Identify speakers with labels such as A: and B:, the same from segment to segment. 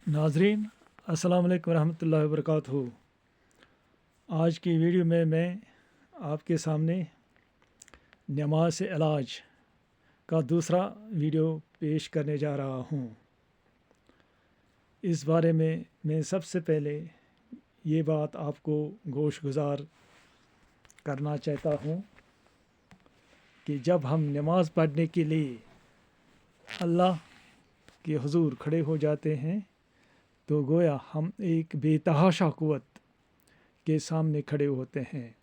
A: नाजरीन, अस्सलाम वालेकुम रहमतुल्लाहि व बरकातहू। आज की वीडियो में मैं आपके सामने नमाज से इलाज का दूसरा वीडियो पेश करने जा रहा हूँ। इस बारे में मैं सबसे पहले ये बात आपको गोशगुजार करना चाहता हूँ कि जब हम नमाज़ पढ़ने के लिए अल्लाह के हुजूर खड़े हो जाते हैं तो गोया हम एक बेतहाशा क़ुव्वत के सामने खड़े होते हैं।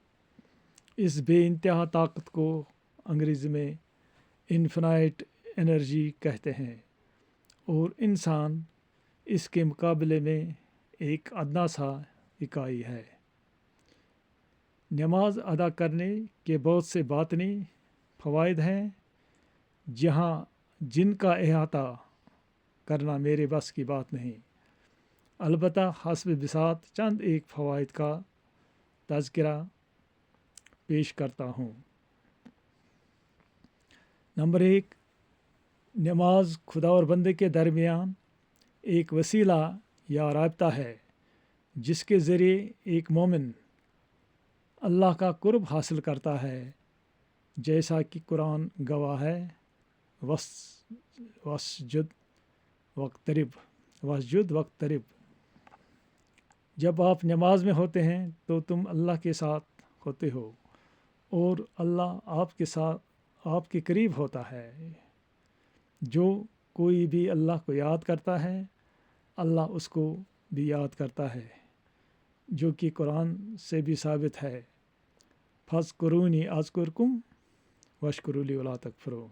A: इस बेइंतहा ताकत को अंग्रेज़ी में इन्फिनाइट एनर्जी कहते हैं और इंसान इसके मुकाबले में एक अदना सा इकाई है। नमाज अदा करने के बहुत से बातनी फ़वाइद हैं जिनका अहाता करना मेरे बस की बात नहीं। अलबत्ता हस्ब बिसात चंद एक फ़वाइद का तज़किरा पेश करता हूँ। नंबर 1, नमाज खुदा और बंदे के दरमियान एक वसीला या राब्ता है जिसके ज़रिए एक मोमिन अल्लाह का कुर्ब हासिल करता है, जैसा कि कुरान गवाह है। वस्जुद वक्तरिब। जब आप नमाज में होते हैं तो तुम अल्लाह के साथ होते हो और अल्लाह आपके करीब होता है। जो कोई भी अल्लाह को याद करता है, अल्लाह उसको भी याद करता है, जो कि कुरान से भी साबित है। फ़ज़्कुरूनी अज़्कुरकुम वश्कुरूली वला तकफ़ुरून।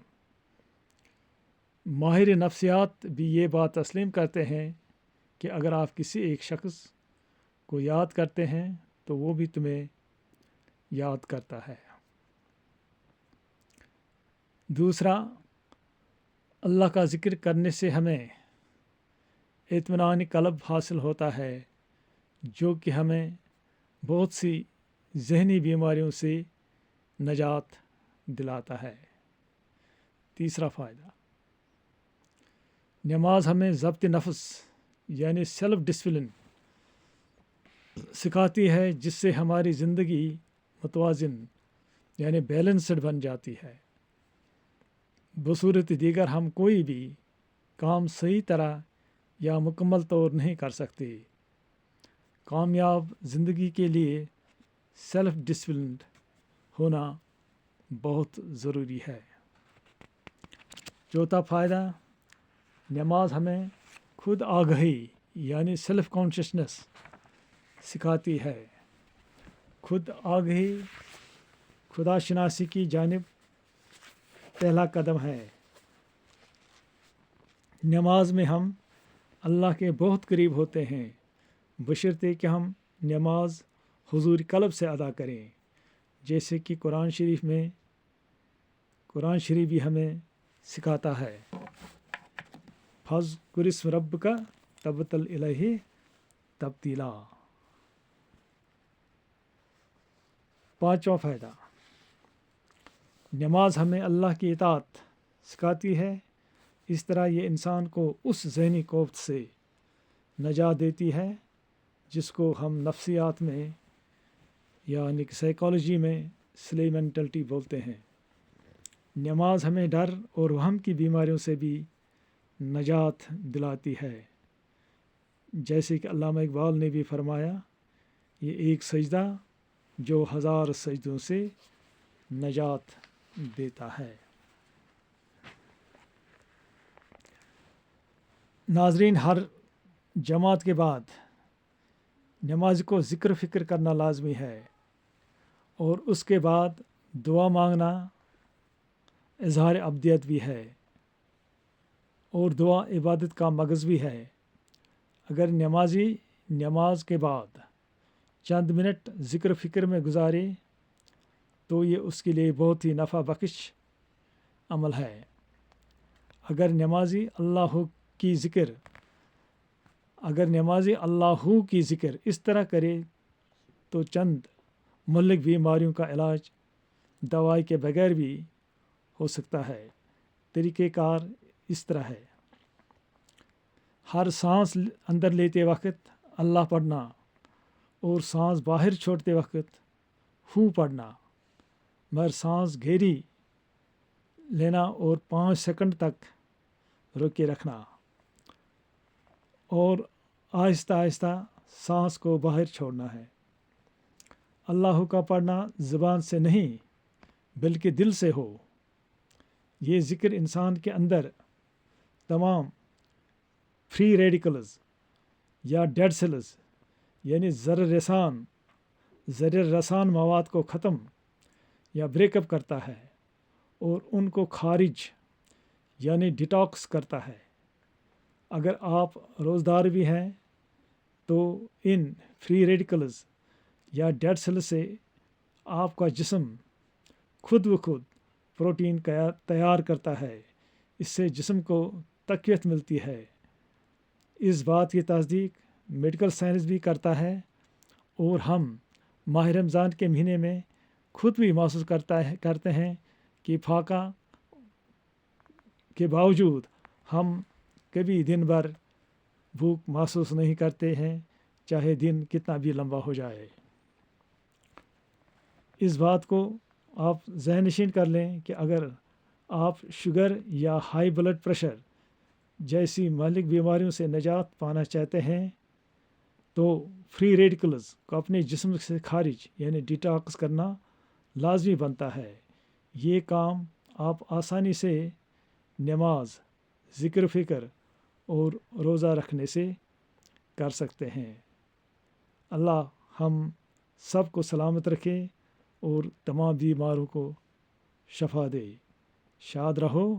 A: माहिर नफ्सियात भी ये बात तस्लीम करते हैं कि अगर आप किसी एक शख्स को याद करते हैं तो वो भी तुम्हें याद करता है। दूसरा, अल्लाह का ज़िक्र करने से हमें इत्मीनान क़ल्ब हासिल होता है, जो कि हमें बहुत सी ज़हनी बीमारियों से नजात दिलाता है। तीसरा फ़ायदा, नमाज हमें ज़ब्त नफ्स यानी सेल्फ डिसिप्लिन सिखाती है, जिससे हमारी ज़िंदगी मुतवाज़िन यानी बैलेंस्ड बन जाती है। बसूरत दीगर हम कोई भी काम सही तरह या मुकम्मल तौर नहीं कर सकते। कामयाब ज़िंदगी के लिए सेल्फ डिसिप्लिन होना बहुत ज़रूरी है। चौथा फ़ायदा, नमाज हमें खुद आगाही यानी सेल्फ कॉन्शियसनेस सिखाती है। खुद आगाही खुदाशनासी की जानिब पहला कदम है। नमाज में हम अल्लाह के बहुत करीब होते हैं, बशर्ते कि हम नमाज हुजूर क़ल्ब से अदा करें, जैसे कि कुरान शरीफ भी हमें सिखाता है। फ़ज़्कुरिस्म रब्बका तबतल इलैहि तब्तीला। पाँचवा फ़ायदा, नमाज हमें अल्लाह की इताअत सिखाती है। इस तरह ये इंसान को उस ज़हनी कोफ्त से नजात देती है जिसको हम नफ्सियात में यानी कि साइकोलॉजी में स्लेव मेंटलिटी बोलते हैं। नमाज हमें डर और वहम की बीमारियों से भी नजात दिलाती है, जैसे कि अल्लामा इकबाल ने भी फरमाया, ये एक सजदा जो 1000 सजदों से नजात देता है। नाजरीन, हर जमात के बाद नमाज को ज़िक्र फ़िक्र करना लाजमी है और उसके बाद दुआ मांगना इज़हार अब्दियत भी है और दुआ इबादत का मगज़ भी है। अगर नमाजी नमाज के बाद चंद मिनट ज़िक्र फ़िक्र में गुजारे तो ये उसके लिए बहुत ही नफ़ा बख्श अमल है। अगर नमाजी अल्लाह की ज़िक्र इस तरह करे तो चंद मुल्क बीमारियों का इलाज दवाई के बगैर भी हो सकता है। तरीक़ेकार इस तरह है। ہر سانس اندر لیتے وقت اللہ پڑھنا اور سانس باہر چھوڑتے وقت ہو پڑھنا، مگر سانس گہری لینا اور 5 سیکنڈ تک روک کے رکھنا اور آہستہ آہستہ سانس کو باہر چھوڑنا ہے۔ اللہ کا پڑھنا زبان سے نہیں بلکہ دل سے ہو۔ یہ ذکر انسان کے اندر تمام فری ریڈیکلز یا ڈیڈ سیلز یعنی ضرر رسان مواد کو ختم یا بریک اپ کرتا ہے اور ان کو خارج یعنی ڈیٹاکس کرتا ہے۔ اگر آپ روزدار بھی ہیں تو ان فری ریڈیکلز یا ڈیڈ سیل سے آپ کا جسم خود بخود پروٹین تیار کرتا ہے۔ اس سے جسم کو تقویت ملتی ہے۔ اس بات کی تصدیق میڈیکل سائنس بھی کرتا ہے اور ہم ماہ رمضان کے مہینے میں خود بھی محسوس کرتے ہیں کہ فاقہ کے باوجود ہم کبھی دن بھر بھوک محسوس نہیں کرتے ہیں، چاہے دن کتنا بھی لمبا ہو جائے۔ اس بات کو آپ ذہن نشین کر لیں کہ اگر آپ شوگر یا ہائی بلڈ پریشر جیسی مہلک بیماریوں سے نجات پانا چاہتے ہیں تو فری ریڈیکلز کو اپنے جسم سے خارج یعنی ڈیٹاکس کرنا لازمی بنتا ہے۔ یہ کام آپ آسانی سے نماز، ذکر فکر اور روزہ رکھنے سے کر سکتے ہیں۔ اللہ ہم سب کو سلامت رکھے اور تمام بیماروں کو شفا دے۔ شاد رہو،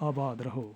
A: آباد رہو۔